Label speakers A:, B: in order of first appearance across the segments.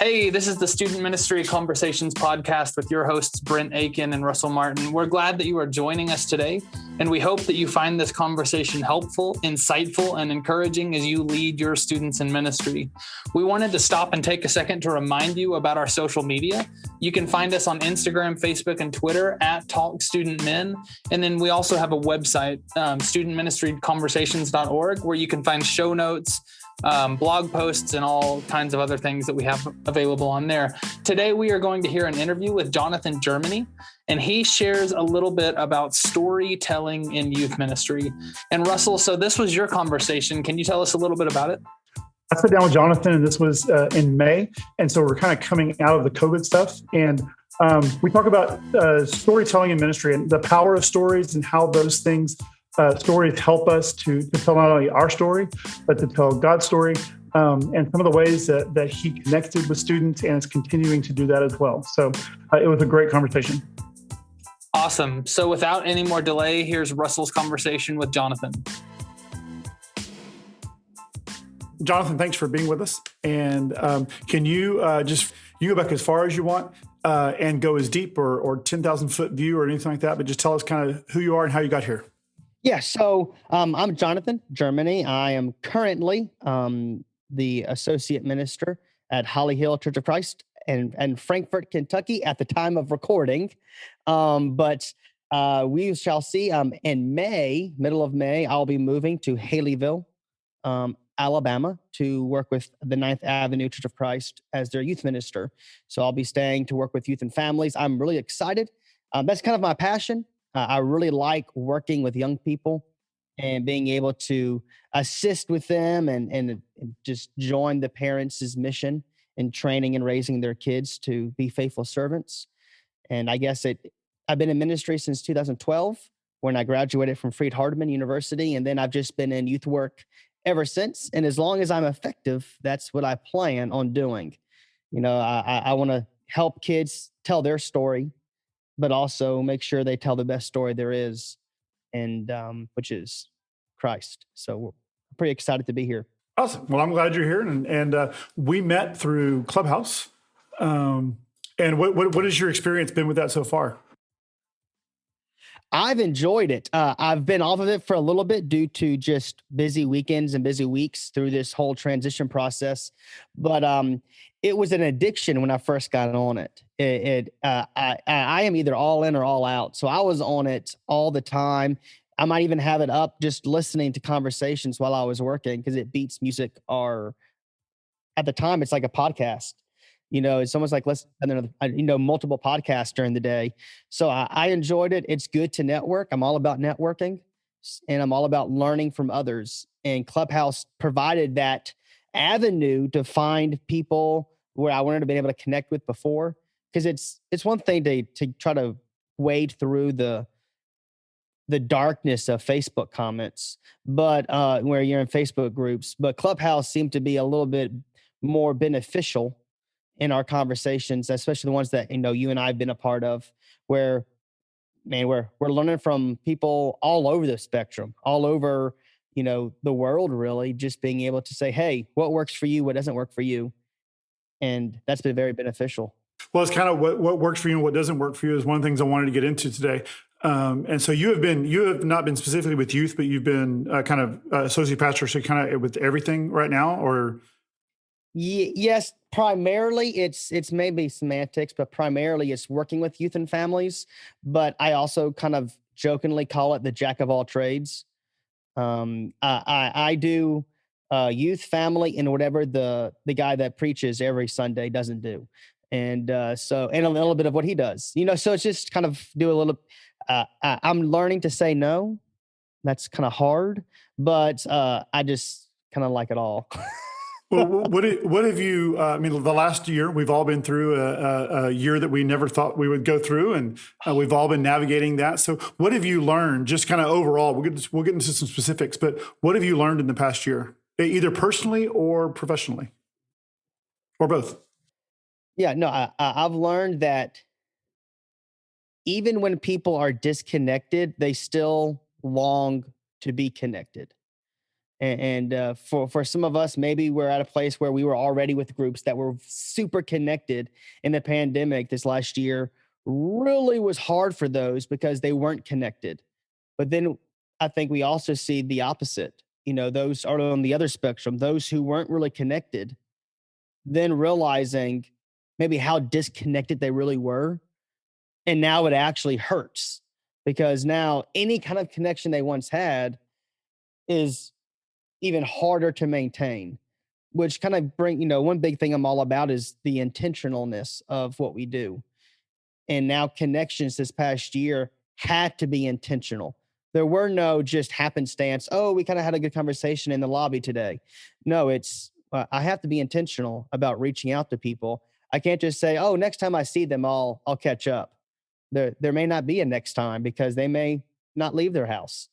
A: Hey, this is the Student Ministry Conversations podcast with your hosts, Brent Aiken and Russell Martin. We're glad that you are joining us today, and we hope that you find this conversation helpful, insightful, and encouraging as you lead your students in ministry. We wanted to stop and take a second to remind you about our social media. You can find us on Instagram, Facebook, and Twitter at Talk Student Men. And then we also have a website, studentministryconversations.org, where you can find show notes, blog posts, and all kinds of other things that we have available on there. Today, we are going to hear an interview with Jonathan Germany, and he shares a little bit about storytelling in youth ministry. And Russell, so this was your conversation. Can you tell us a little bit about it?
B: I sat down with Jonathan, and this was in May. And so we're kind of coming out of the COVID stuff. And we talk about storytelling in ministry and the power of stories and how those things stories help us to tell not only our story, but to tell God's story, and some of the ways that he connected with students and is continuing to do that as well. So it was a great conversation.
A: Awesome. So without any more delay, here's Russell's conversation with Jonathan.
B: Jonathan, thanks for being with us. And can you you go back as far as you want and go as deep or 10,000 foot view or anything like that, but just tell us kind of who you are and how you got here.
C: Yeah, so I'm Jonathan Germany. I am currently the associate minister at Holly Hill Church of Christ and Frankfort, Kentucky at the time of recording. But we shall see. In May, middle of May, I'll be moving to Haleyville, Alabama, to work with the 9th Avenue Church of Christ as their youth minister. So I'll be staying to work with youth and families. I'm really excited. That's kind of my passion. I really like working with young people and being able to assist with them and just join the parents' mission in training and raising their kids to be faithful servants. And I guess I've been in ministry since 2012 when I graduated from Freed-Hardeman University. And then I've just been in youth work ever since. And as long as I'm effective, that's what I plan on doing. You know, I want to help kids tell their story, but also make sure they tell the best story there is, and which is Christ. So we're pretty excited to be here.
B: Awesome. Well, I'm glad you're here. And we met through Clubhouse. And what has your experience been with that so far?
C: I've enjoyed it. I've been off of it for a little bit due to just busy weekends and busy weeks through this whole transition process. But it was an addiction when I first got on it. I am either all in or all out. So I was on it all the time. I might even have it up just listening to conversations while I was working because it beats music, or at the time it's like a podcast. You know, it's almost like multiple podcasts during the day. So I enjoyed it. It's good to network. I'm all about networking, and I'm all about learning from others. And Clubhouse provided that avenue to find people where I wanted to be able to connect with before. Because it's one thing to try to wade through the darkness of Facebook comments, but where you're in Facebook groups. But Clubhouse seemed to be a little bit more beneficial in our conversations, especially the ones that, you and I have been a part of, where, man, we're learning from people all over the spectrum, all over, the world, really, just being able to say, hey, what works for you? What doesn't work for you? And that's been very beneficial.
B: Well, it's kind of what works for you and what doesn't work for you is one of the things I wanted to get into today. And so you have not been specifically with youth, but you've been kind of associate pastor, so kind of with everything right now, or?
C: Yes, primarily it's maybe semantics, but primarily it's working with youth and families. But I also kind of jokingly call it the jack of all trades. I do youth, family, and whatever the guy that preaches every Sunday doesn't do. And and a little bit of what he does, so it's just kind of do a little, I'm learning to say no. That's kind of hard, but I just kind of like it all.
B: Well, what have you, the last year, we've all been through a year that we never thought we would go through, and we've all been navigating that. So what have you learned, just kind of overall? We'll get into some specifics, but what have you learned in the past year, either personally or professionally, or both?
C: Yeah, no, I've learned that even when people are disconnected, they still long to be connected. And for some of us, maybe we're at a place where we were already with groups that were super connected. In the pandemic this last year really was hard for those because they weren't connected. But then I think we also see the opposite. Those are on the other spectrum, those who weren't really connected, then realizing maybe how disconnected they really were. And now it actually hurts because now any kind of connection they once had is even harder to maintain, which kind of one big thing I'm all about is the intentionalness of what we do. And now connections this past year had to be intentional. There were no just happenstance. Oh, we kind of had a good conversation in the lobby today. No, I have to be intentional about reaching out to people. I can't just say, oh, next time I see them, I'll catch up. There may not be a next time because they may not leave their house.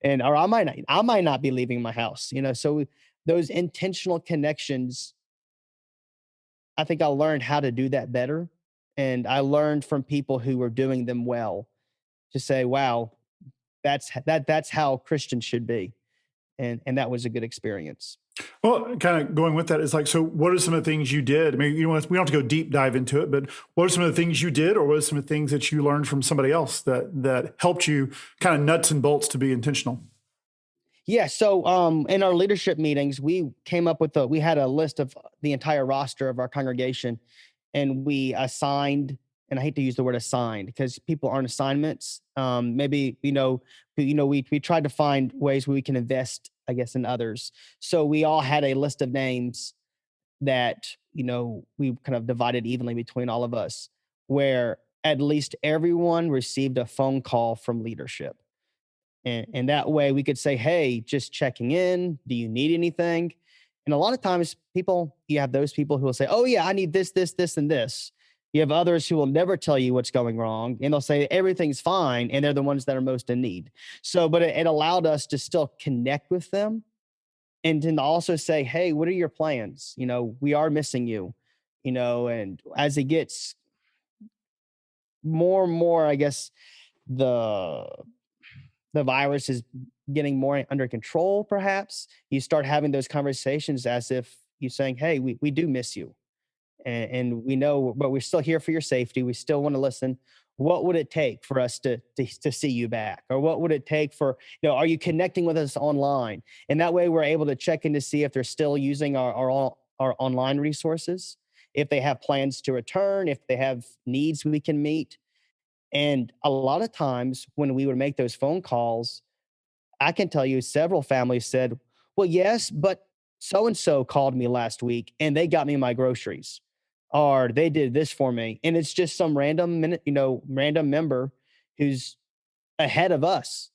C: Or I might not be leaving my house, so those intentional connections, I think I learned how to do that better. And I learned from people who were doing them well to say, wow, that's how Christians should be. And that was a good experience.
B: Well, kind of going with that is like, so what are some of the things you did? I mean, we don't have to go deep dive into it, but what are some of the things you did, or what are some of the things that you learned from somebody else that helped you kind of nuts and bolts to be intentional?
C: Yeah. So in our leadership meetings, we came up with we had a list of the entire roster of our congregation, and we assigned, and I hate to use the word assigned because people aren't assignments. Maybe, we tried to find ways where we can invest, I guess, in others. So we all had a list of names that, we kind of divided evenly between all of us, where at least everyone received a phone call from leadership. And that way we could say, hey, just checking in. Do you need anything? And a lot of times you have those people who will say, oh yeah, I need this, this, this, and this. You have others who will never tell you what's going wrong, and they'll say everything's fine, and they're the ones that are most in need. So, but it allowed us to still connect with them, and then also say, hey, what are your plans? We are missing you, and as it gets more and more, I guess the virus is getting more under control, perhaps, you start having those conversations as if you're saying, hey, we do miss you. And we know, but we're still here for your safety. We still want to listen. What would it take for us to see you back? Or what would it take for, are you connecting with us online? And that way we're able to check in to see if they're still using our online resources, if they have plans to return, if they have needs we can meet. And a lot of times when we would make those phone calls, I can tell you several families said, well, yes, but so-and-so called me last week and they got me my groceries, or they did this for me. And it's just some random member who's ahead of us.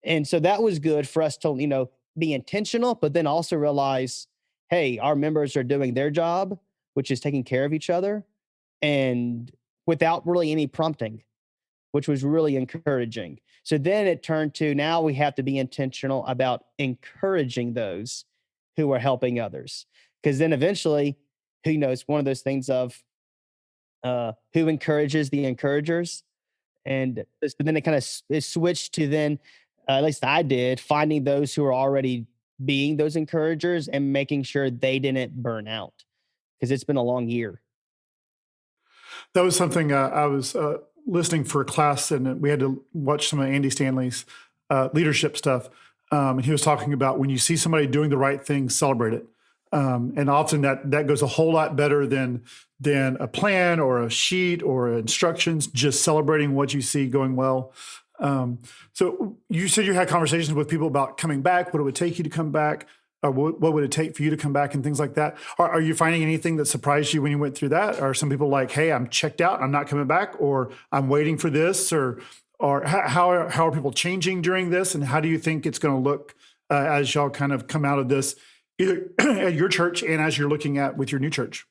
C: And so that was good for us to, be intentional, but then also realize, hey, our members are doing their job, which is taking care of each other, and without really any prompting, which was really encouraging. So then it turned to, now we have to be intentional about encouraging those who are helping others. Because then eventually, who knows, one of those things of who encourages the encouragers. And then it kind of it switched to then, at least I did, finding those who are already being those encouragers and making sure they didn't burn out, because it's been a long year.
B: That was something I was listening for a class, and we had to watch some of Andy Stanley's leadership stuff. And he was talking about when you see somebody doing the right thing, celebrate it. And often that goes a whole lot better than a plan or a sheet or instructions, just celebrating what you see going well. So you said you had conversations with people about coming back, what it would take you to come back, or what would it take for you to come back and things like that. Are you finding anything that surprised you when you went through that? Are some people like, hey, I'm checked out, I'm not coming back, or I'm waiting for this, or how are people changing during this? And how do you think it's going to look as y'all kind of come out of this, either at your church and as you're looking at with your new church?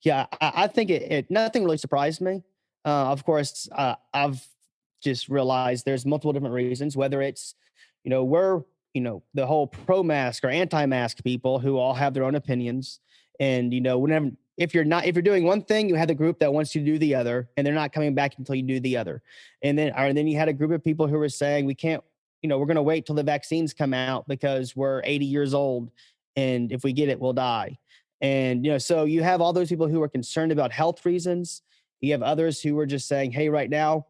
C: Yeah, I think it nothing really surprised me. Of course, I've just realized there's multiple different reasons, whether it's, we're, the whole pro-mask or anti-mask people who all have their own opinions. And, whenever, if you're doing one thing, you have the group that wants you to do the other, and they're not coming back until you do the other. And then you had a group of people who were saying, we can't, we're going to wait till the vaccines come out because we're 80 years old. And if we get it, we'll die. And, so you have all those people who are concerned about health reasons. You have others who are just saying, hey, right now,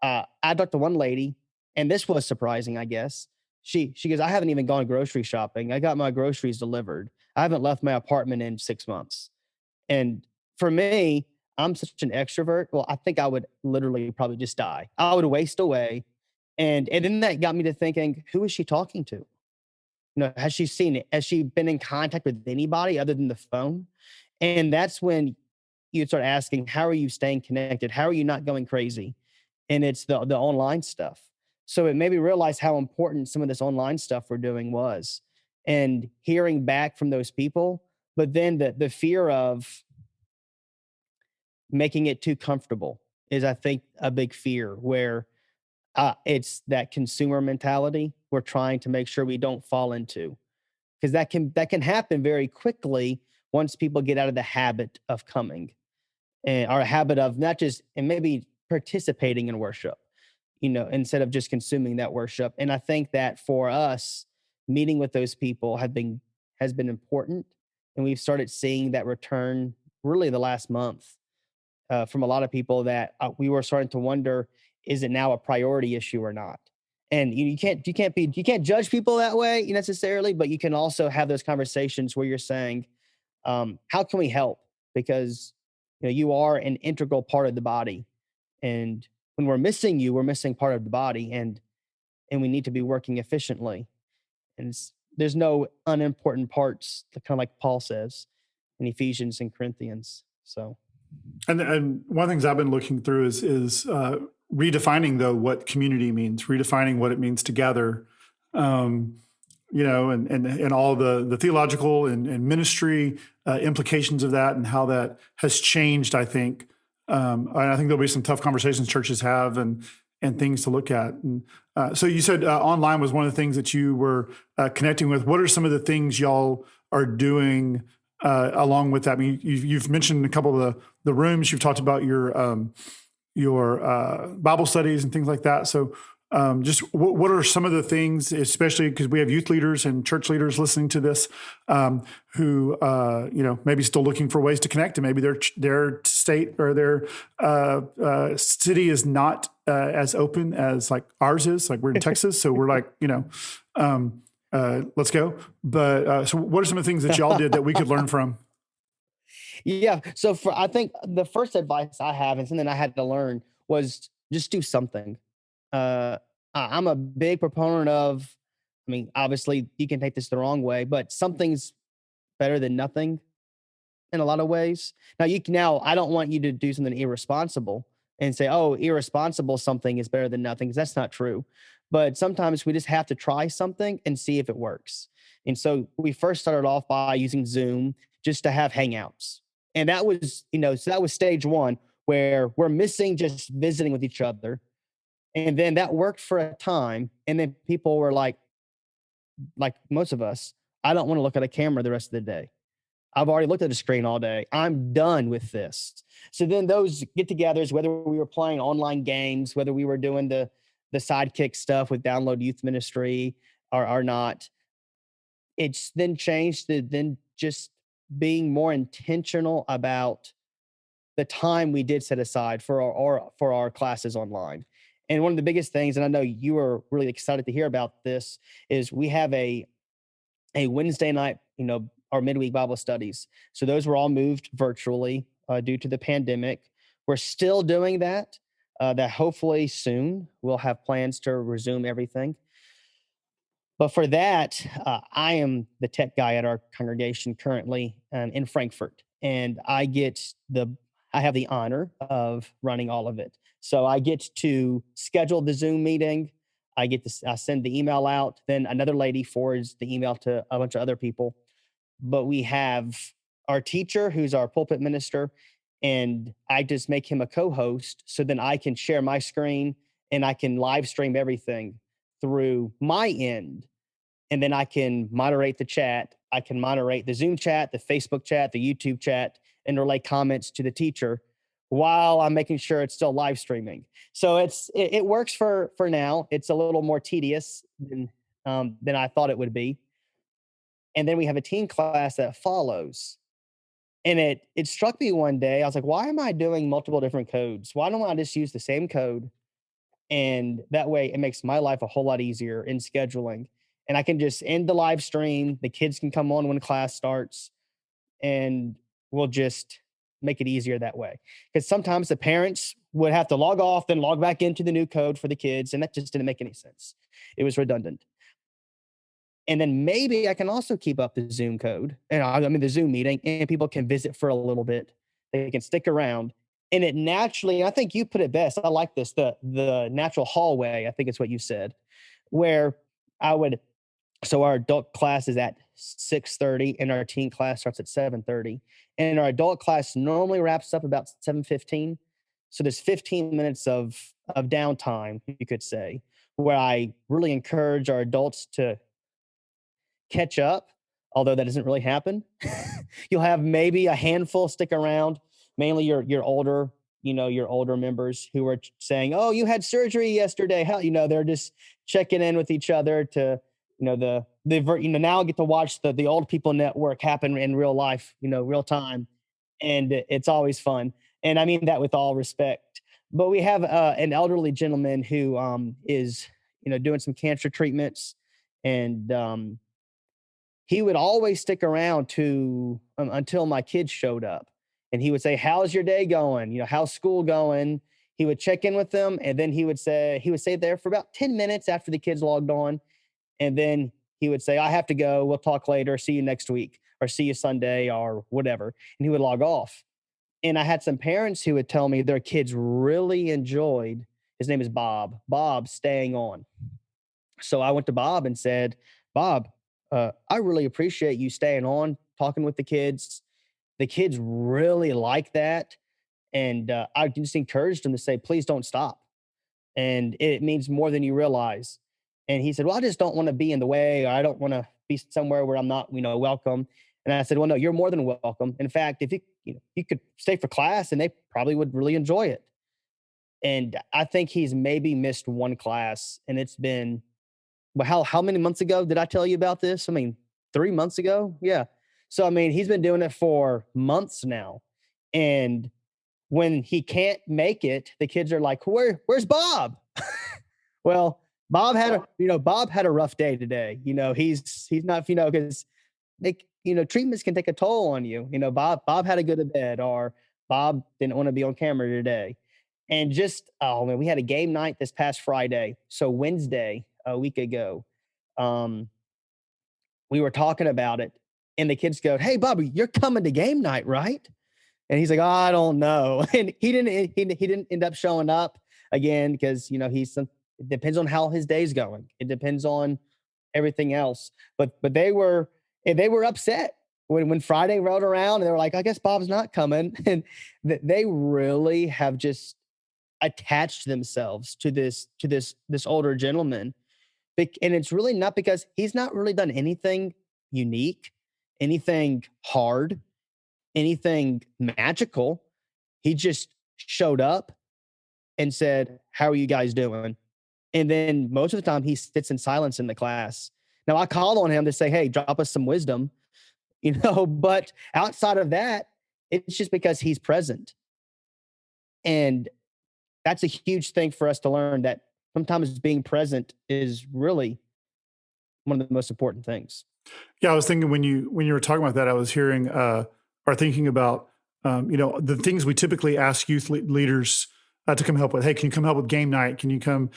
C: I talked to one lady, and this was surprising, I guess. She goes, I haven't even gone grocery shopping. I got my groceries delivered. I haven't left my apartment in 6 months. And for me, I'm such an extrovert. Well, I think I would literally probably just die. I would waste away. And then that got me to thinking, who is she talking to? Has she seen it? Has she been in contact with anybody other than the phone? And that's when you start asking, how are you staying connected? How are you not going crazy? And it's the online stuff. So it made me realize how important some of this online stuff we're doing was, and hearing back from those people. But then the fear of making it too comfortable is, I think, a big fear, where it's that consumer mentality we're trying to make sure we don't fall into, because that can happen very quickly once people get out of the habit of coming, or a habit of not just, and maybe participating in worship, instead of just consuming that worship. And I think that for us, meeting with those people has been important, and we've started seeing that return really the last month, from a lot of people that we were starting to wonder, is it now a priority issue or not? And you can't judge people that way necessarily, but you can also have those conversations where you're saying, how can we help? Because you are an integral part of the body, and when we're missing you, we're missing part of the body, and we need to be working efficiently. And there's no unimportant parts, kind of like Paul says in Ephesians and Corinthians. So.
B: And one of the things I've been looking through is redefining, though, what community means, redefining what it means to gather, and all the theological and ministry implications of that, and how that has changed, I think. And I think there'll be some tough conversations churches have, and things to look at. And so you said online was one of the things that you were connecting with. What are some of the things y'all are doing along with that? I mean, you've mentioned a couple of the rooms. You've talked about your Bible studies and things like that. So just what are some of the things, especially because we have youth leaders and church leaders listening to this, who maybe still looking for ways to connect, and maybe their state or their city is not as open as like ours is. Like, we're in Texas, so we're like, let's go. But so what are some of the things that y'all did that we could learn from?
C: Yeah. So I think the first advice I have, and something I had to learn, was just do something. I'm a big proponent of, I mean, obviously you can take this the wrong way, but something's better than nothing in a lot of ways. Now I don't want you to do something irresponsible and say, oh, irresponsible something is better than nothing, because that's not true. But sometimes we just have to try something and see if it works. And so we first started off by using Zoom just to have hangouts. And that was, so that was stage one, where we're missing just visiting with each other. And then that worked for a time. And then people were like most of us, I don't want to look at a camera the rest of the day. I've already looked at a screen all day. I'm done with this. So then those get-togethers, whether we were playing online games, whether we were doing the sidekick stuff with Download Youth Ministry or not, it's then changed to then just being more intentional about the time we did set aside for our classes online. And one of the biggest things, and I know you were really excited to hear about this, is we have a Wednesday night, our midweek Bible studies. So those were all moved virtually due to the pandemic. We're still doing that. That hopefully soon we'll have plans to resume everything. But for that, I am the tech guy at our congregation currently in Frankfurt, and I have the honor of running all of it. So I get to schedule the Zoom meeting. I send the email out. Then another lady forwards the email to a bunch of other people. But we have our teacher, who's our pulpit minister, and I just make him a co-host, so then I can share my screen and I can live stream everything through my end. And then I can moderate the chat. I can moderate the Zoom chat, the Facebook chat, the YouTube chat, and relay comments to the teacher. while I'm making sure it's still live streaming. So it works for now. It's a little more tedious than I thought it would be. And then we have a teen class that follows. And it struck me one day. I was like, why am I doing multiple different codes? Why don't I just use the same code? And that way it makes my life a whole lot easier in scheduling. And I can just end the live stream. The kids can come on when class starts, and we'll just make it easier that way. Because sometimes the parents would have to log off, then log back into the new code for the kids. And that just didn't make any sense. It was redundant. And then maybe I can also keep up the Zoom code, and I mean the Zoom meeting, and people can visit for a little bit. They can stick around, and it naturally. I think you put it best. I like this, the natural hallway. I think it's what you said, where I would. So our adult class is at 6:30, and our teen class starts at 7:30, and our adult class normally wraps up about 7:15. So there's 15 minutes of downtime, you could say, where I really encourage our adults to catch up, although that doesn't really happen. You'll have maybe a handful stick around, mainly your older, your older members who are saying, "Oh, you had surgery yesterday." How, they're just checking in with each other to, now I get to watch the old people network happen in real life, real time, and it's always fun. And I mean that with all respect. But we have an elderly gentleman who is, doing some cancer treatments, and he would always stick around to until my kids showed up, and he would say, "How's your day going? How's school going?" He would check in with them, and then he would stay there for about 10 minutes after the kids logged on, and then he would say, "I have to go. We'll talk later. See you next week, or see you Sunday, or whatever." And he would log off. And I had some parents who would tell me their kids really enjoyed. His name is Bob. Bob staying on. So I went to Bob and said, "Bob, I really appreciate you staying on, talking with the kids. The kids really like that." And I just encouraged him to say, "Please don't stop. And it means more than you realize." And he said, "Well, I just don't want to be in the way, or I don't want to be somewhere where I'm not, welcome." And I said, "Well, no, you're more than welcome. In fact, if you could stay for class, and they probably would really enjoy it." And I think he's maybe missed one class, and it's been, well, how many months ago did I tell you about this? I mean, 3 months ago. Yeah. So, I mean, he's been doing it for months now. And when he can't make it, the kids are like, where's Bob?" Well, Bob had a rough day today. He's not, because treatments can take a toll on you. Bob had to go to bed, or Bob didn't want to be on camera today. And just, oh man, we had a game night this past Friday. So Wednesday, a week ago, we were talking about it, and the kids go, "Hey, Bobby, you're coming to game night, right?" And he's like, "Oh, I don't know." And he didn't end up showing up again, because, it depends on how his day's going. It depends on everything else. But they were upset when Friday rolled around, and they were like, "I guess Bob's not coming." And they really have just attached themselves to this older gentleman. And it's really not because he's not really done anything unique, anything hard, anything magical. He just showed up and said, "How are you guys doing?" And then most of the time he sits in silence in the class. Now I call on him to say, "Hey, drop us some wisdom," but outside of that, it's just because he's present. And that's a huge thing for us to learn, that sometimes being present is really one of the most important things.
B: Yeah, I was thinking when you were talking about that, I was hearing or thinking about the things we typically ask youth leaders to come help with. Hey, can you come help with game night? Can you come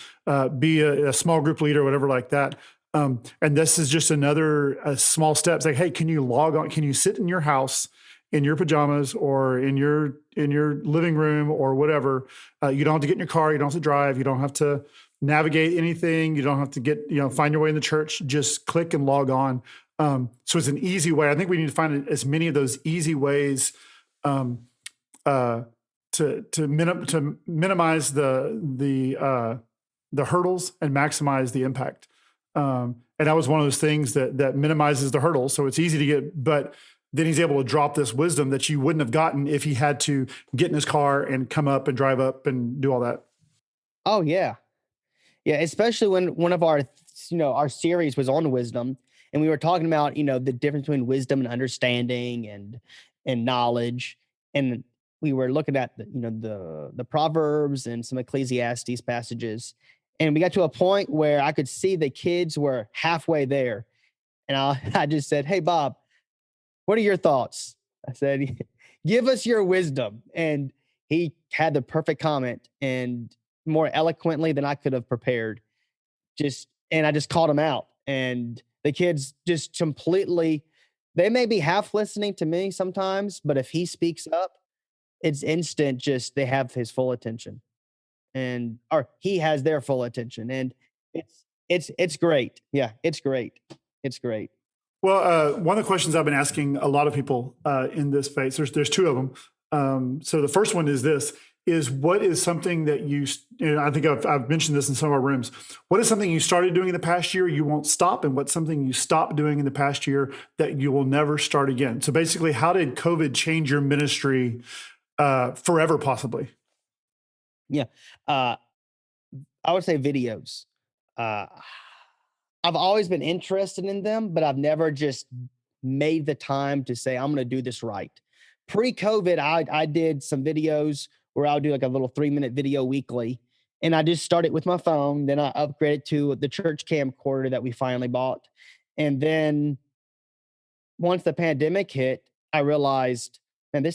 B: be a small group leader, or whatever like that? And this is just another small step. It's like, hey, can you log on? Can you sit in your house in your pajamas, or in your living room, or whatever? You don't have to get in your car. You don't have to drive. You don't have to navigate anything. You don't have to get, find your way in the church. Just click and log on. So it's an easy way. I think we need to find as many of those easy ways to minimize the hurdles and maximize the impact. And that was one of those things that minimizes the hurdles. So it's easy to get, but then he's able to drop this wisdom that you wouldn't have gotten if he had to get in his car and come up and drive up and do all that.
C: Oh yeah. Yeah. Especially when one of our, our series was on wisdom, and we were talking about, the difference between wisdom and understanding and knowledge. And we were looking at the Proverbs and some Ecclesiastes passages. And we got to a point where I could see the kids were halfway there. And I just said, "Hey, Bob, what are your thoughts?" I said, "Give us your wisdom." And he had the perfect comment, and more eloquently than I could have prepared. And I just called him out. And the kids just completely, they may be half listening to me sometimes, but if he speaks up, it's instant, just they have his full attention. Or he has their full attention. And it's great. Yeah, it's great. It's great.
B: Well, one of the questions I've been asking a lot of people in this space, there's two of them. So the first one is this, is what is something that I think I've mentioned this in some of our rooms. What is something you started doing in the past year you won't stop? And what's something you stopped doing in the past year that you will never start again? So basically, how did COVID change your ministry forever, possibly?
C: Yeah. I would say videos. I've always been interested in them, but I've never just made the time to say, I'm going to do this right. Pre-COVID, I did some videos where I'll do like a little 3-minute video weekly. And I just started with my phone. Then I upgraded to the church camcorder that we finally bought. And then once the pandemic hit, I realized, man,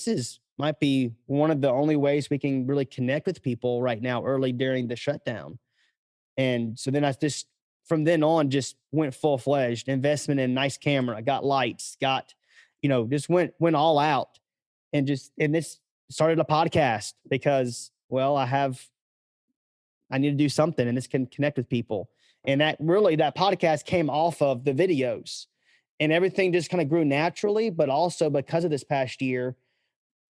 C: might be one of the only ways we can really connect with people right now, early during the shutdown. And so then from then on, just went full-fledged investment in nice camera, got lights, just went all out, and this started a podcast because, well, I need to do something, and this can connect with people. And that podcast came off of the videos, and everything just kind of grew naturally, but also because of this past year,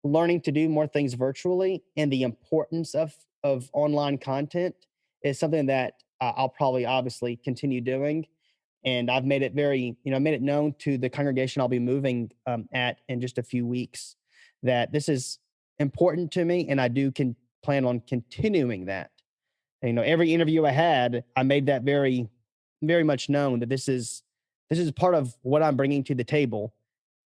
C: learning to do more things virtually and the importance of online content is something that I'll probably obviously continue doing. And I've made it made it known to the congregation I'll be moving at in just a few weeks that this is important to me, and I can plan on continuing that. And, every interview I had, I made that very, very much known that this is part of what I'm bringing to the table.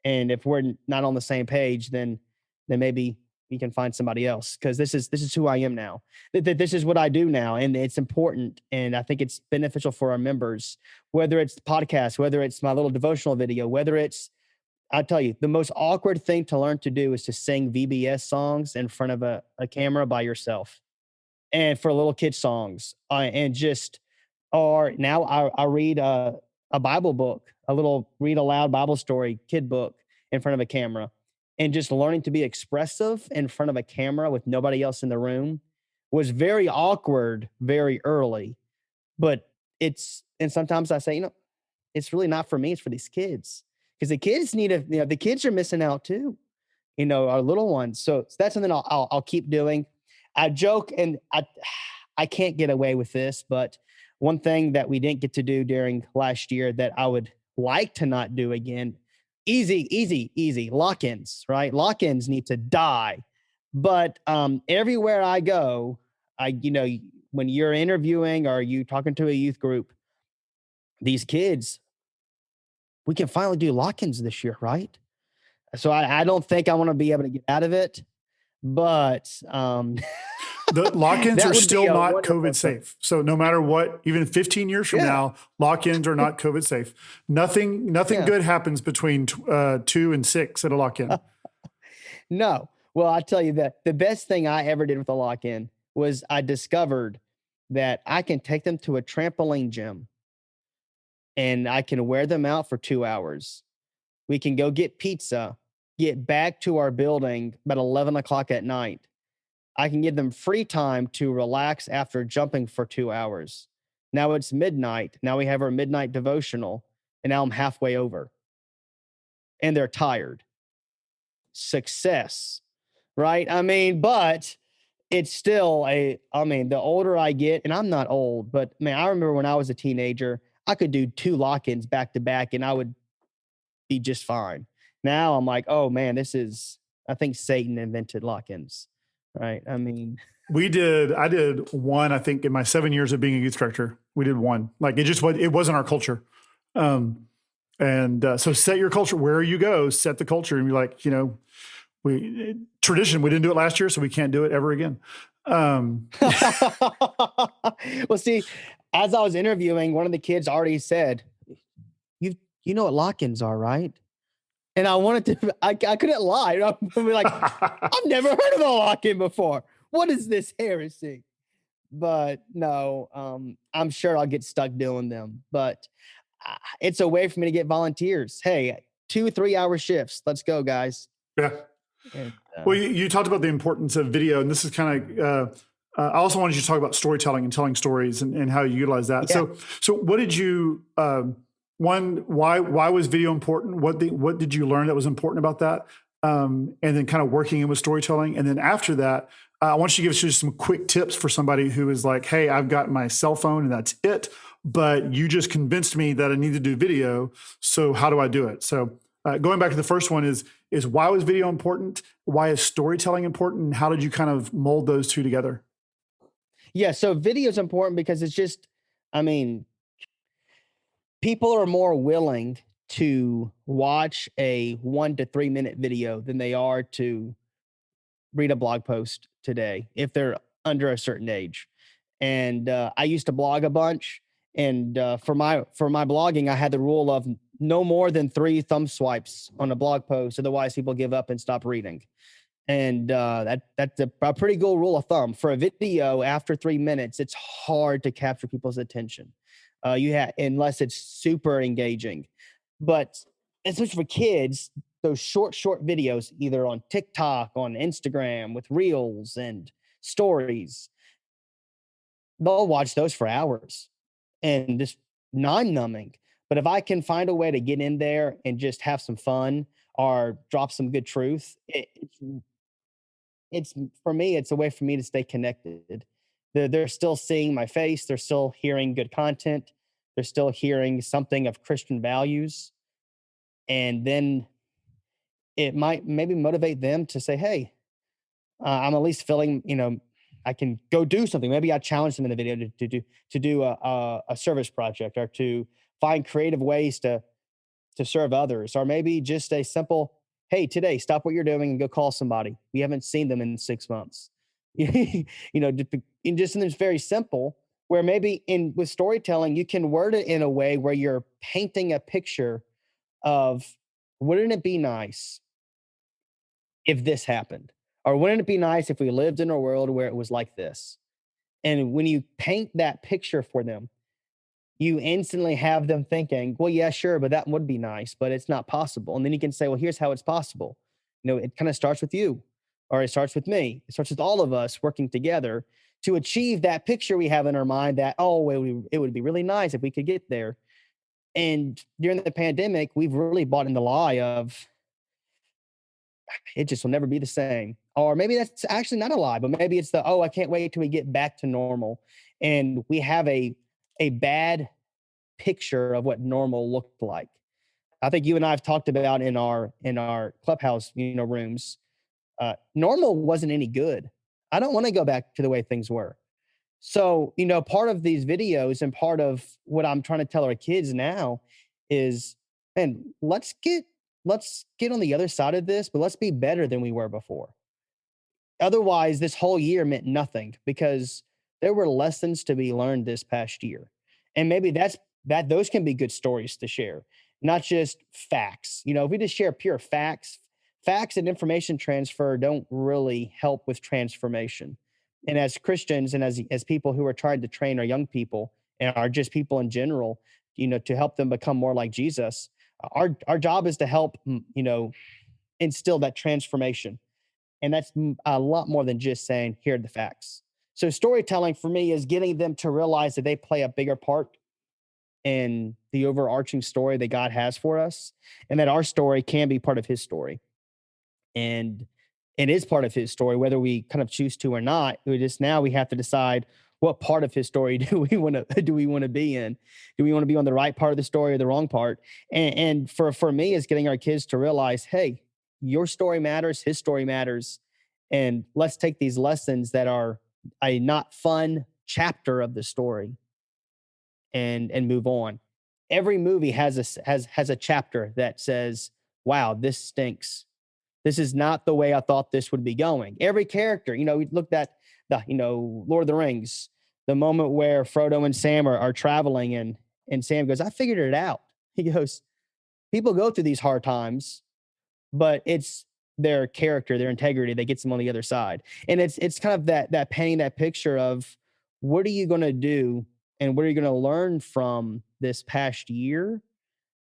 C: And if we're not on the same page, then maybe we can find somebody else, because this is who I am now. This is what I do now, and it's important. And I think it's beneficial for our members, whether it's the podcast, whether it's my little devotional video, whether it's, I'll tell you, the most awkward thing to learn to do is to sing VBS songs in front of a camera by yourself, and for little kid songs, or now I read a Bible book, a little read aloud Bible story kid book in front of a camera. And just learning to be expressive in front of a camera with nobody else in the room was very awkward very early. But and sometimes I say, it's really not for me, it's for these kids. Because the kids the kids are missing out too, our little ones. So that's something I'll keep doing. I joke, and I can't get away with this, but one thing that we didn't get to do during last year that I would like to not do again, easy. Lock-ins, right? Lock-ins need to die. But everywhere I go, when you're interviewing or you talking to a youth group, these kids, we can finally do lock-ins this year, right? So I don't think I want to be able to get out of it, but
B: the lock-ins are still not COVID safe. So no matter what, even 15 years from now, lock-ins are not COVID safe. Nothing good happens between 2 and 6 at a lock-in.
C: No. Well, I tell you that the best thing I ever did with a lock-in was I discovered that I can take them to a trampoline gym and I can wear them out for 2 hours. We can go get pizza, get back to our building about 11 o'clock at night. I can give them free time to relax after jumping for 2 hours. Now it's midnight. Now we have our midnight devotional, and now I'm halfway over. And they're tired. Success, right? But it's still the older I get, and I'm not old, but man, I remember when I was a teenager, I could do 2 lock-ins back to back, and I would be just fine. Now I'm like, oh man, I think Satan invented lock-ins, right? I mean,
B: I did one, I think in my 7 years of being a youth director, we did one. Like it wasn't our culture. So set your culture where you go, set the culture, and be like, tradition, we didn't do it last year, so we can't do it ever again.
C: Well, see, as I was interviewing, one of the kids already said, you know what lock-ins are, right? And I couldn't lie. I'm like, I've never heard of a lock-in before. What is this heresy? But no, I'm sure I'll get stuck doing them. But it's a way for me to get volunteers. Hey, 2-3 hour shifts. Let's go, guys.
B: Yeah.
C: And,
B: well, you talked about the importance of video, and this is kind of, I also wanted you to talk about storytelling and telling stories and how you utilize that.
C: Yeah.
B: So what did you, why was video important? What did you learn that was important about that? And then kind of working in with storytelling. And then after that, I want you to give us just some quick tips for somebody who is like, hey, I've got my cell phone and that's it, but you just convinced me that I need to do video. So how do I do it? So going back to the first one is why was video important? Why is storytelling important? And how did you kind of mold those two together?
C: Yeah. So video is important because it's just, people are more willing to watch a 1 to 3 minute video than they are to read a blog post today if they're under a certain age. And I used to blog a bunch, and for my blogging, I had the rule of no more than 3 thumb swipes on a blog post, otherwise people give up and stop reading. And that's a pretty good rule of thumb. For a video, after 3 minutes, it's hard to capture people's attention. Unless it's super engaging. But especially for kids, those short videos, either on TikTok, on Instagram, with reels and stories, they'll watch those for hours and just non-numbing. But if I can find a way to get in there and just have some fun or drop some good truth, it's for me, it's a way for me to stay connected. They're still seeing my face. They're still hearing good content. They're still hearing something of Christian values. And then it might maybe motivate them to say, hey, I'm at least feeling, I can go do something. Maybe I challenge them in the video to do a service project, or to find creative ways to serve others, or maybe just a simple, hey, today, stop what you're doing and go call somebody. We haven't seen them in 6 months. Just something very simple, where maybe with storytelling, you can word it in a way where you're painting a picture of, wouldn't it be nice if this happened? Or wouldn't it be nice if we lived in a world where it was like this? And when you paint that picture for them, you instantly have them thinking, well, yeah, sure, but that would be nice, but it's not possible. And then you can say, well, here's how it's possible. It kind of starts with you, or it starts with me. It starts with all of us working together to achieve that picture we have in our mind that, it would be really nice if we could get there. And during the pandemic, we've really bought in the lie of, it just will never be the same. Or maybe that's actually not a lie, but maybe it's I can't wait till we get back to normal. And we have a bad picture of what normal looked like. I think you and I have talked about in our Clubhouse, rooms, normal wasn't any good. I don't want to go back to the way things were. So, part of these videos and part of what I'm trying to tell our kids now is, man, let's get on the other side of this, but let's be better than we were before. Otherwise, this whole year meant nothing, because there were lessons to be learned this past year. And maybe those can be good stories to share, not just facts. If we just share pure facts and information transfer don't really help with transformation. And as Christians and as people who are trying to train our young people and are just people in general, to help them become more like Jesus, our job is to help, instill that transformation. And that's a lot more than just saying, here are the facts. So storytelling for me is getting them to realize that they play a bigger part in the overarching story that God has for us, and that our story can be part of his story. And it is part of his story, whether we kind of choose to or not. We have to decide, what part of his story do we want to be in? Do we want to be on the right part of the story or the wrong part? And for me, it's getting our kids to realize, hey, your story matters, his story matters, and let's take these lessons that are a not fun chapter of the story and move on. Every movie has a chapter that says, "Wow, this stinks. This is not the way I thought this would be going." Every character, we looked at Lord of the Rings, the moment where Frodo and Sam are traveling, and Sam goes, "I figured it out." He goes, "People go through these hard times, but it's their character, their integrity that gets them on the other side." And it's kind of that painting that picture of what are you going to do and what are you going to learn from this past year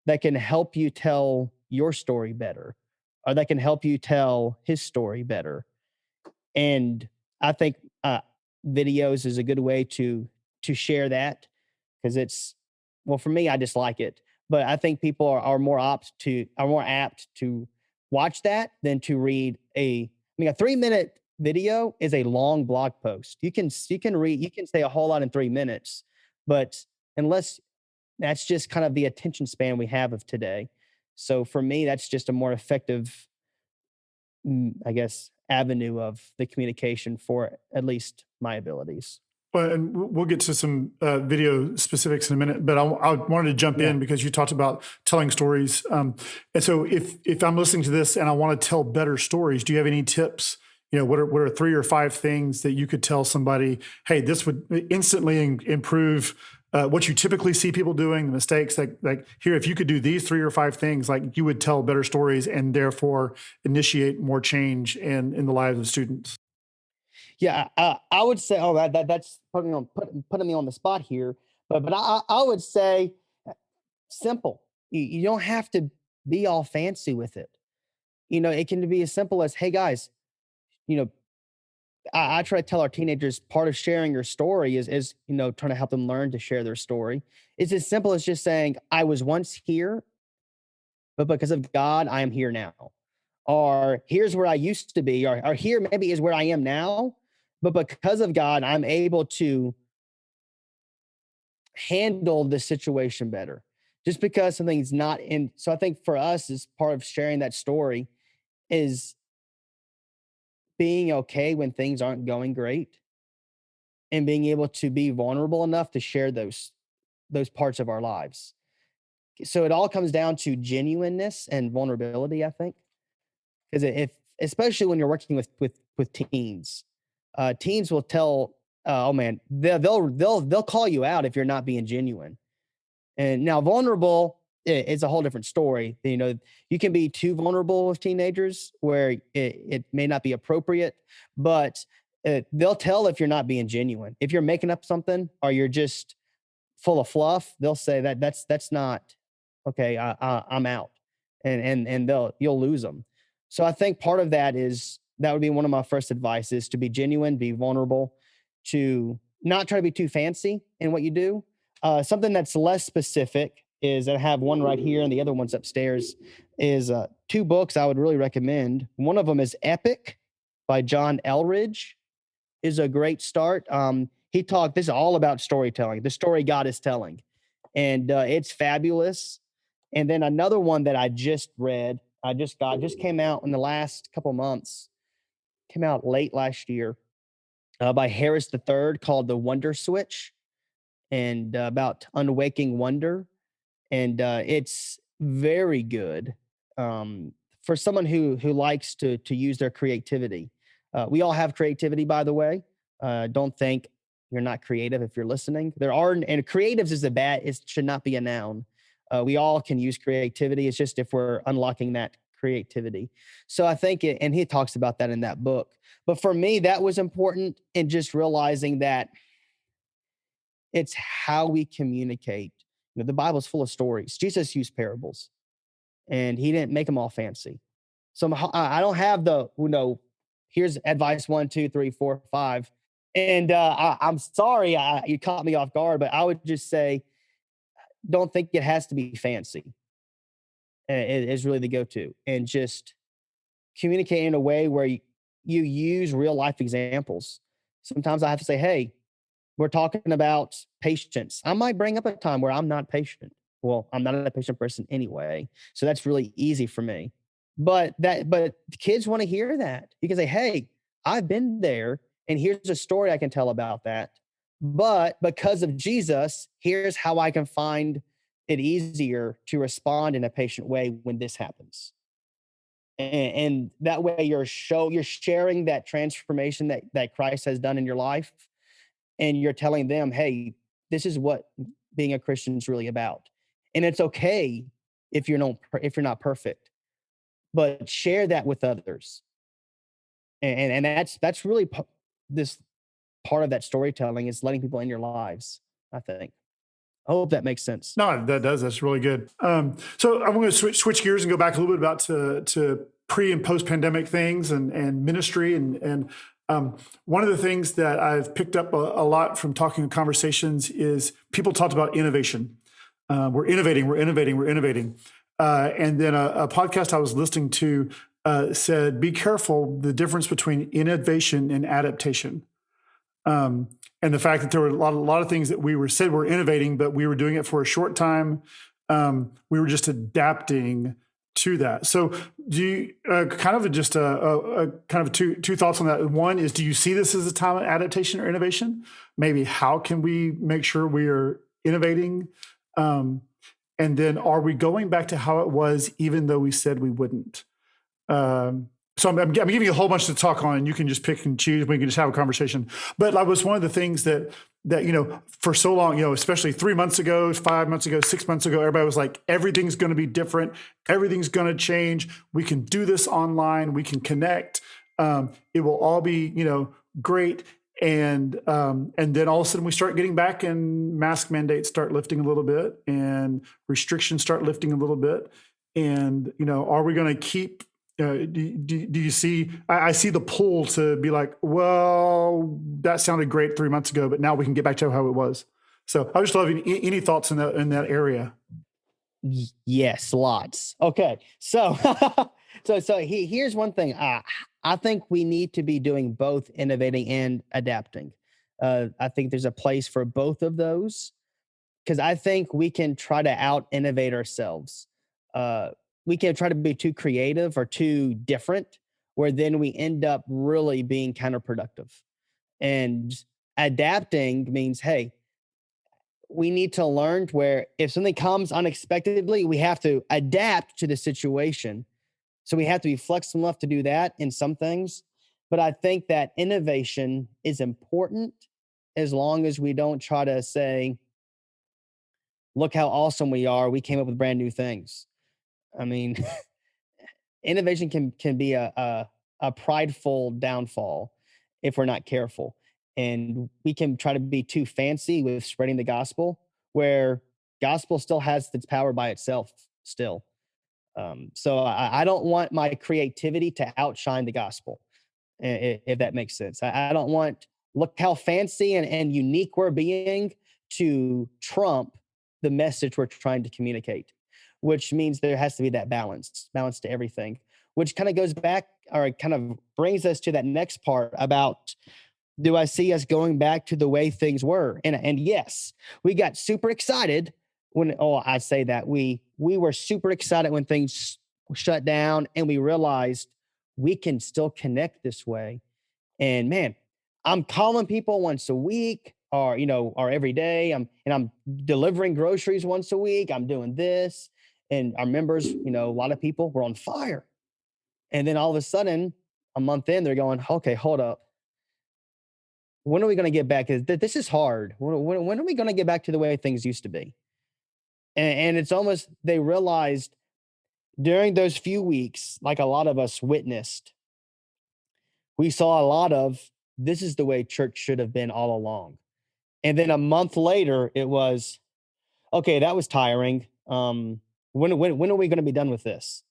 C: that can help you tell your story better, or that can help you tell his story better. And I think videos is a good way to share that, because well, for me, I just like it, but I think people are more apt to watch that than to read a 3-minute video is a long blog post. You can say a whole lot in 3 minutes, but unless that's just kind of the attention span we have of today. So for me, that's just a more effective, I guess, avenue of the communication for at least my abilities.
B: Well, and we'll get to some video specifics in a minute, but I wanted to jump in because you talked about telling stories. And so if I'm listening to this and I want to tell better stories, do you have any tips? What are 3 or 5 things that you could tell somebody, hey, this would instantly improve what you typically see people doing, the mistakes, like here, if you could do these 3 or 5 things, like you would tell better stories and therefore initiate more change in the lives of students.
C: Yeah, I would say, that's putting me on the spot here, but I would say simple. You don't have to be all fancy with it. It can be as simple as, hey guys, I try to tell our teenagers part of sharing your story is trying to help them learn to share their story. It's as simple as just saying, I was once here, but because of God, I am here now. Or here's where I used to be, or here maybe is where I am now, but because of God, I'm able to handle the situation better. Just because something's not in. So I think for us, as part of sharing that story, is being okay when things aren't going great, and being able to be vulnerable enough to share those parts of our lives. So it all comes down to genuineness and vulnerability, I think, because especially when you're working with teens, teens will tell, oh man, they'll call you out if you're not being genuine. And now vulnerable is a whole different story. You can be too vulnerable with teenagers where it may not be appropriate, but they'll tell if you're not being genuine. If you're making up something or you're just full of fluff, they'll say that's not okay. I'm out, and you'll lose them. So I think part of that would be one of my first advice is to be genuine, be vulnerable, to not try to be too fancy in what you do. Something that's less specific is, I have one right here and the other one's upstairs, is 2 books I would really recommend. One of them is Epic by John Elridge, is a great start. This is all about storytelling, the story God is telling, and it's fabulous. And then another one that I just read, just came out in the last couple months, came out late last year, by Harris III, called The Wonder Switch, and about unwaking wonder. And it's very good for someone who likes to use their creativity. We all have creativity, by the way. Don't think you're not creative if you're listening. There are, and creatives it should not be a noun. We all can use creativity. It's just if we're unlocking that creativity. So I think and he talks about that in that book. But for me, that was important in just realizing that it's how we communicate. The Bible's full of stories. Jesus used parables, and he didn't make them all fancy. So I don't have here's advice 1, 2, 3, 4, 5. And I'm sorry you caught me off guard, but I would just say, don't think it has to be fancy. It is really the go-to, and just communicate in a way where you use real life examples. Sometimes I have to say, hey, We're talking about patience. I might bring up a time where I'm not patient. Well, I'm not a patient person anyway, so that's really easy for me. But kids want to hear that. You can say, "Hey, I've been there, and here's a story I can tell about that. But because of Jesus, here's how I can find it easier to respond in a patient way when this happens." And that way you're sharing that transformation that Christ has done in your life, and you're telling them, hey, this is what being a Christian is really about. And it's okay if you're not perfect, but share that with others. And that's really this part of that storytelling, is letting people in your lives, I think. I hope that makes sense.
B: No, that does. That's really good. So I'm going to switch gears and go back a little bit about to pre and post pandemic things and ministry. And one of the things that I've picked up a lot from talking in conversations is people talked about innovation. We're innovating. And then a podcast I was listening to said, be careful the difference between innovation and adaptation. And the fact that there were a lot of things that said we're innovating, but we were doing it for a short time. We were just adapting to that. So do you kind of just kind of two thoughts on that? One is, do you see this as a time of adaptation or innovation? Maybe how can we make sure we are innovating? And then are we going back to how it was, even though we said we wouldn't? So I'm giving you a whole bunch to talk on, and you can just pick and choose. We can just have a conversation. But that was one of the things that for so long, especially 3 months ago, 5 months ago, 6 months ago, everybody was like, everything's going to be different. Everything's going to change. We can do this online. We can connect. It will all be, great. And then all of a sudden we start getting back, and mask mandates start lifting a little bit, and restrictions start lifting a little bit. And, are we going to keep, do you see, I see the pull to be like, well, that sounded great 3 months ago, but now we can get back to how it was. So I just love any thoughts in that area.
C: Yes, lots. Okay. So, here's one thing. I think we need to be doing both innovating and adapting. I think there's a place for both of those, because I think we can try to out innovate ourselves. We can try to be too creative or too different, where then we end up really being counterproductive. And adapting means, hey, we need to learn where if something comes unexpectedly, we have to adapt to the situation. So we have to be flexible enough to do that in some things. But I think that innovation is important, as long as we don't try to say, look how awesome we are, we came up with brand new things. I mean, innovation can be a prideful downfall if we're not careful. And we can try to be too fancy with spreading the gospel, where gospel still has its power by itself still. So I don't want my creativity to outshine the gospel, if that makes sense. I don't want, look how fancy and unique we're being, to trump the message we're trying to communicate, which means there has to be that balance to everything, which kind of goes back, or kind of brings us to that next part about, do I see us going back to the way things were? And yes, we got super excited when, I say that we were super excited when things shut down, and we realized we can still connect this way. And man, I'm calling people once a week, or every day. I'm delivering groceries once a week. I'm doing this. And our members, a lot of people were on fire. And then all of a sudden, a month in, they're going, okay, hold up. When are we going to get back? This is hard. When are we going to get back to the way things used to be? And it's almost, they realized during those few weeks, like a lot of us witnessed, we saw a lot of, this is the way church should have been all along. And then a month later, it was, okay, that was tiring. When are we going to be done with this?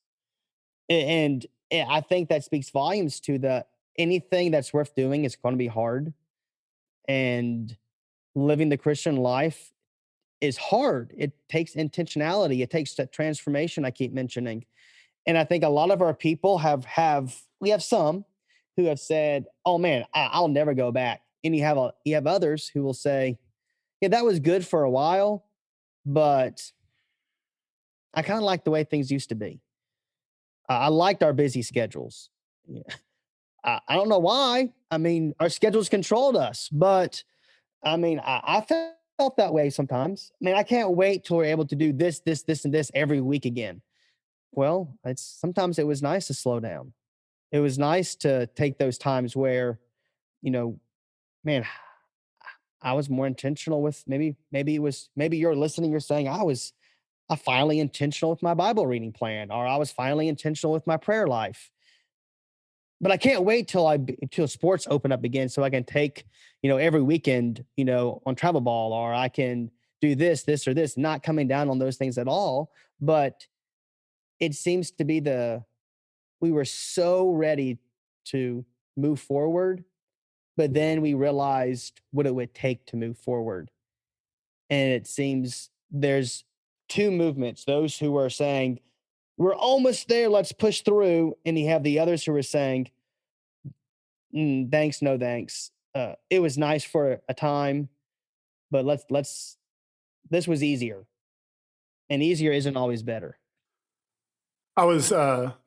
C: And I think that speaks volumes to anything that's worth doing is going to be hard. And living the Christian life is hard. It takes intentionality. It takes that transformation I keep mentioning. And I think a lot of our people we have some who have said, oh man, I'll never go back. and you have others who will say, yeah, that was good for a while, but I kind of like the way things used to be. I liked our busy schedules. Yeah. I don't know why. I mean, our schedules controlled us, but I mean, I felt that way sometimes. I mean, I can't wait till we're able to do this, and this every week again. Well, sometimes it was nice to slow down. It was nice to take those times where, you know, man, I was more intentional with maybe you're listening, you're saying I finally intentional with my Bible reading plan, or I was finally intentional with my prayer life. But I can't wait till sports open up again so I can take, every weekend, on travel ball, or I can do this, or this, not coming down on those things at all. But it seems to be we were so ready to move forward, but then we realized what it would take to move forward. And it seems there's two movements, those who are saying, we're almost there, let's push through. And you have the others who are saying, thanks, no thanks. It was nice for a time, but this was easier. And easier isn't always better.
B: I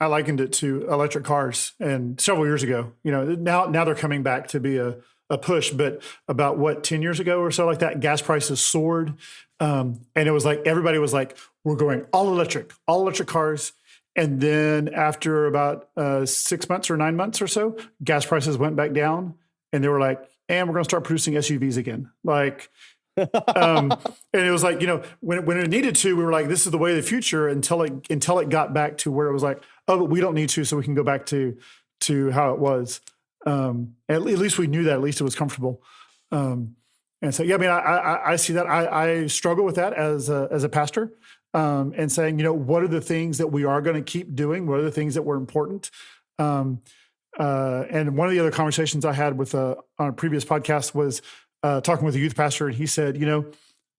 B: likened it to electric cars, and several years ago, now they're coming back to be a push, but about 10 years ago or so, like that, gas prices soared. And it was like, everybody was like, we're going all electric cars. And then after about 6 months or 9 months or so, gas prices went back down, and they were like, and we're going to start producing SUVs again. Like, and it was like, when it needed to, we were like, this is the way of the future, until it got back to where it was like, oh, but we don't need to, so we can go back to how it was. At least we knew that, at least it was comfortable. And so, yeah, I mean, I see that. I struggle with that as a pastor, and saying, what are the things that we are going to keep doing? What are the things that were important? And one of the other conversations I had with on a previous podcast was talking with a youth pastor, and he said,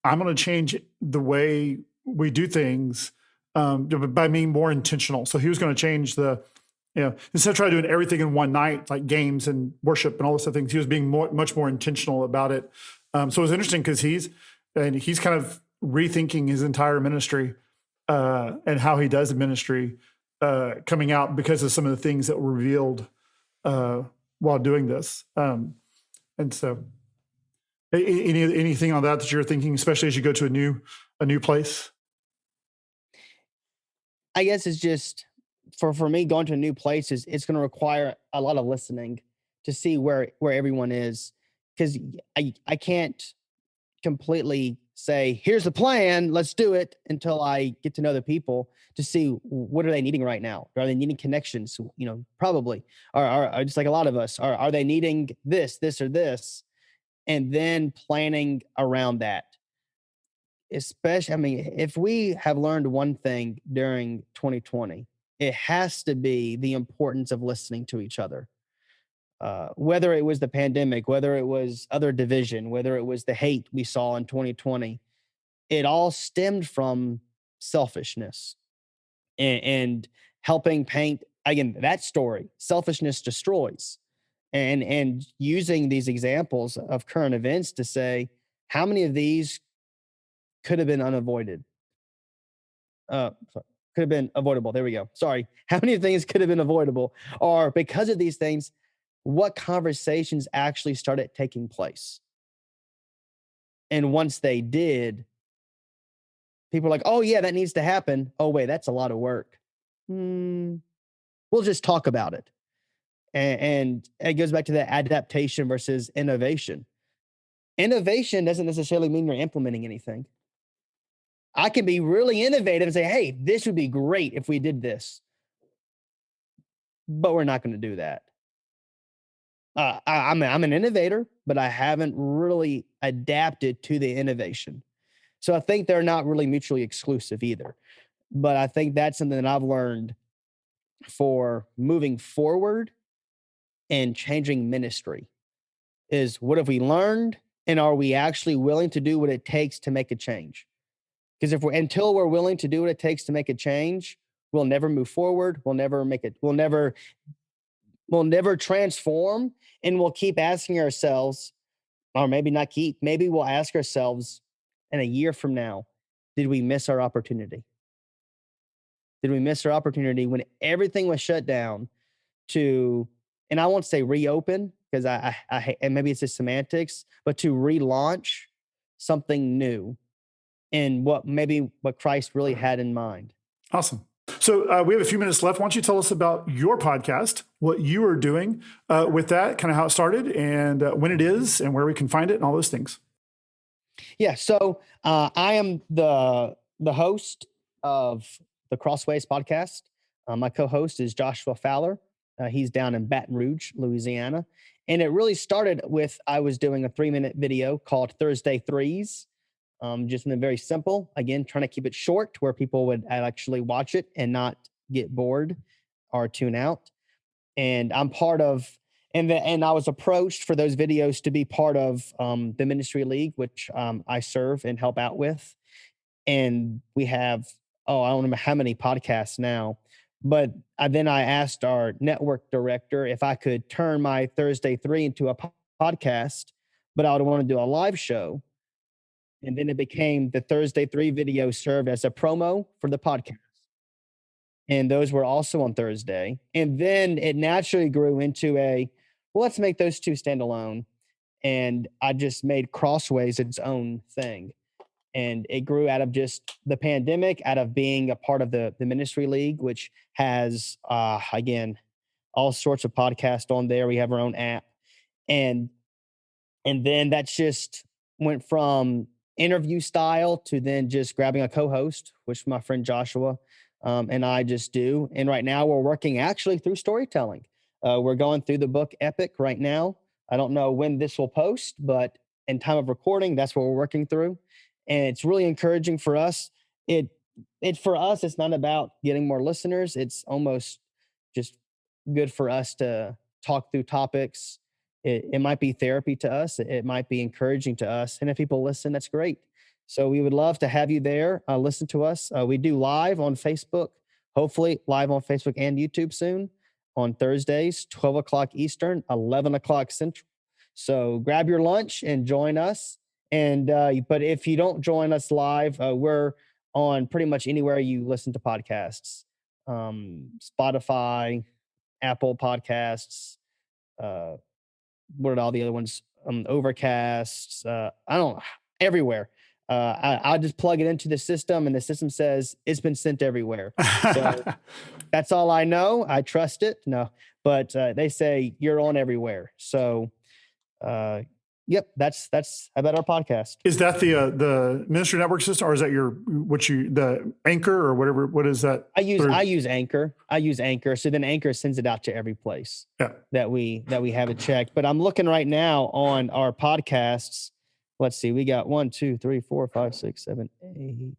B: I'm going to change the way we do things by being more intentional. So he was going to change instead of trying to do everything in one night, like games and worship and all those other things, he was being much more intentional about it. So it was interesting because he's kind of rethinking his entire ministry and how he does the ministry coming out because of some of the things that were revealed while doing this. And so anything on that you're thinking, especially as you go to a new place?
C: I guess it's just for me, going to a new place it's going to require a lot of listening to see where everyone is, because I can't completely say, here's the plan, let's do it, until I get to know the people to see what are they needing right now. Are they needing connections? Probably. Or just like a lot of us, are they needing this, or this? And then planning around that. Especially, I mean, if we have learned one thing during 2020, it has to be the importance of listening to each other. Whether it was the pandemic, whether it was other division, whether it was the hate we saw in 2020, it all stemmed from selfishness and helping paint, again, that story. Selfishness destroys. And using these examples of current events to say, how many of these could have been unavoided? Could have been avoidable. There we go. Sorry. How many things could have been avoidable? Or because of these things, what conversations actually started taking place? And once they did, people are like, oh, yeah, that needs to happen. Oh, wait, that's a lot of work. We'll just talk about it. And it goes back to that adaptation versus innovation. Innovation doesn't necessarily mean you're implementing anything. I can be really innovative and say, hey, this would be great if we did this. But we're not going to do that. I'm an innovator, but I haven't really adapted to the innovation. So I think they're not really mutually exclusive either. But I think that's something that I've learned for moving forward and changing ministry is, what have we learned, and are we actually willing to do what it takes to make a change? Because until we're willing to do what it takes to make a change, we'll never move forward. We'll never make it. We'll never transform, and we'll keep asking ourselves, or maybe not keep. Maybe we'll ask ourselves in a year from now, did we miss our opportunity? Did we miss our opportunity when everything was shut down to, and I won't say reopen because I and maybe it's just semantics, but to relaunch something new and what Christ really had in mind.
B: Awesome. So we have a few minutes left. Why don't you tell us about your podcast, what you are doing with that, kind of how it started and when it is and where we can find it and all those things.
C: Yeah. So I am the host of the Crossways Podcast. My co-host is Joshua Fowler. He's down in Baton Rouge, Louisiana. And it really started with, I was doing a 3-minute video called Thursday Threes. Just in a very simple, again, trying to keep it short where people would actually watch it and not get bored or tune out. And I'm part of, and I was approached for those videos to be part of the Ministry League, which I serve and help out with. And we have, I don't remember how many podcasts now, but then I asked our network director if I could turn my Thursday 3 into a podcast, but I would want to do a live show. And then it became the Thursday 3 video served as a promo for the podcast. And those were also on Thursday. And then it naturally grew into let's make those two stand alone. And I just made Crossways its own thing. And it grew out of just the pandemic, out of being a part of the Ministry League, which has, again, all sorts of podcasts on there. We have our own app. And then that's just went from interview style to then just grabbing a co-host, which my friend Joshua and I just do. And right now we're working actually through storytelling. We're going through the book Epic right now. I don't know when this will post, but in time of recording, that's what we're working through. And it's really encouraging for us. For us, it's not about getting more listeners. It's almost just good for us to talk through topics. It might be therapy to us. It might be encouraging to us. And if people listen, that's great. So we would love to have you there. Listen to us. We do live on Facebook, hopefully live on Facebook and YouTube soon on Thursdays, 12 o'clock Eastern, 11 o'clock Central. So grab your lunch and join us. And but if you don't join us live, we're on pretty much anywhere you listen to podcasts. Spotify, Apple Podcasts, what are all the other ones? Overcasts. Everywhere. I'll just plug it into the system and the system says it's been sent everywhere. So that's all I know. I trust it. No, but they say you're on everywhere. So, yep, that's about our podcast.
B: Is that the Ministry Network system, or is that the Anchor or whatever? What is that?
C: I use Anchor. So then Anchor sends it out to every place that we have it checked. But I'm looking right now on our podcasts. Let's see. We got 1, 2, 3, 4, 5, 6, 7, 8. A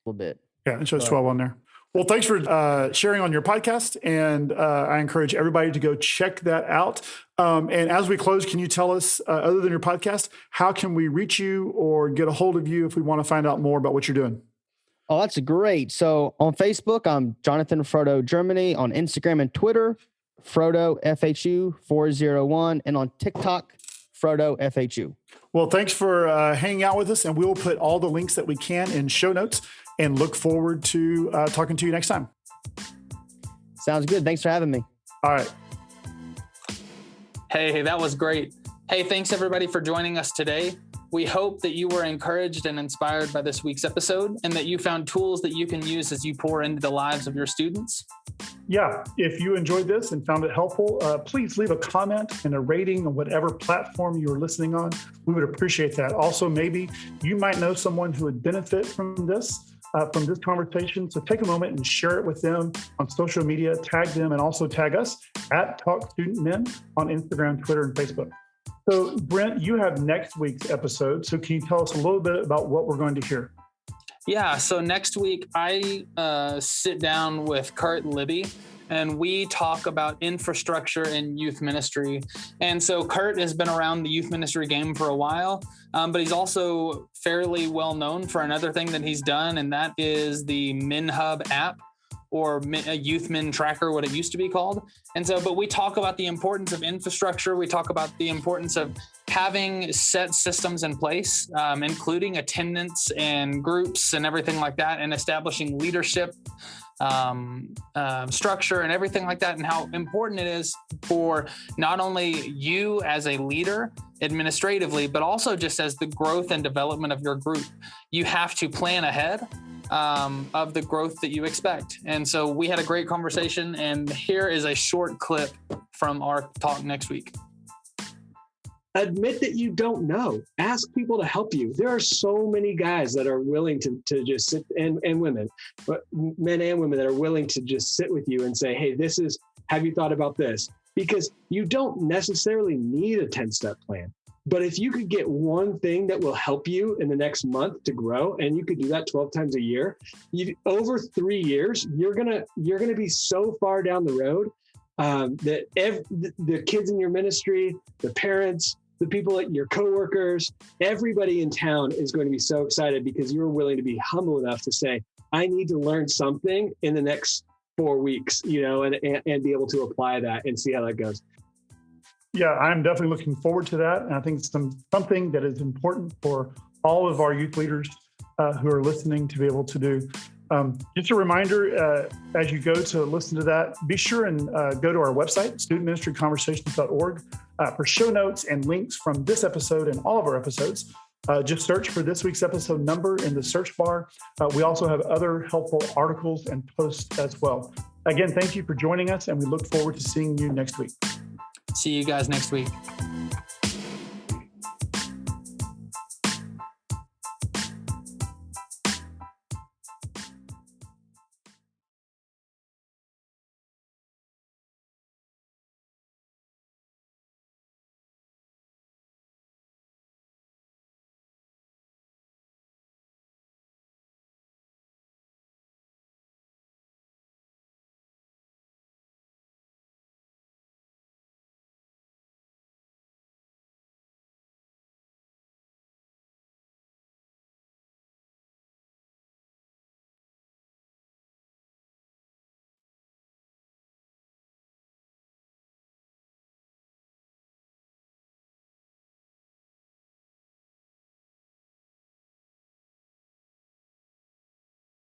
C: little bit. Yeah,
B: it shows 12 on there. Well, thanks for sharing on your podcast, and I encourage everybody to go check that out. And as we close, can you tell us, other than your podcast, how can we reach you or get a hold of you if we want to find out more about what you're doing?
C: Oh, that's great. So on Facebook, I'm Jonathan Frodo Germany. On Instagram and Twitter, Frodo FHU 401, and on TikTok, Frodo FHU.
B: Well, thanks for hanging out with us, and we will put all the links that we can in show notes. And look forward to talking to you next time.
C: Sounds good. Thanks for having me.
B: All right.
A: Hey, that was great. Hey, thanks everybody for joining us today. We hope that you were encouraged and inspired by this week's episode and that you found tools that you can use as you pour into the lives of your students.
B: Yeah, if you enjoyed this and found it helpful, please leave a comment and a rating on whatever platform you're listening on. We would appreciate that. Also, maybe you might know someone who would benefit from this conversation. So take a moment and share it with them on social media, tag them, and also tag us at Talk Student Men on Instagram, Twitter, and Facebook. So Brent, you have next week's episode. So can you tell us a little bit about what we're going to hear?
A: Yeah, so next week I sit down with Kurt Libby and we talk about infrastructure in youth ministry. And so Kurt has been around the youth ministry game for a while, but he's also fairly well known for another thing that he's done, and that is the MinHub app, or a Youth Min Tracker, what it used to be called. And so, but we talk about the importance of infrastructure. We talk about the importance of having set systems in place, including attendance and groups and everything like that, and establishing leadership structure and everything like that, and how important it is for not only you as a leader administratively, but also just as the growth and development of your group. You have to plan ahead of the growth that you expect. And so we had a great conversation, and here is a short clip from our talk next week.
D: Admit that you don't know. Ask people to help you. There are so many guys that are willing to just sit, and women, but men and women that are willing to just sit with you and say, hey, have you thought about this? Because you don't necessarily need a 10-step plan. But if you could get one thing that will help you in the next month to grow, and you could do that 12 times a year, over 3 years, you're gonna be so far down the road that the kids in your ministry, the parents, the people at your coworkers, everybody in town is going to be so excited because you're willing to be humble enough to say, I need to learn something in the next 4 weeks, and be able to apply that and see how that goes.
B: Yeah, I'm definitely looking forward to that. And I think it's something that is important for all of our youth leaders who are listening to be able to do. Just a reminder, as you go to listen to that, be sure and go to our website, studentministryconversations.org, for show notes and links from this episode and all of our episodes. Just search for this week's episode number in the search bar. We also have other helpful articles and posts as well. Again, thank you for joining us, and we look forward to seeing you next week.
A: See you guys next week.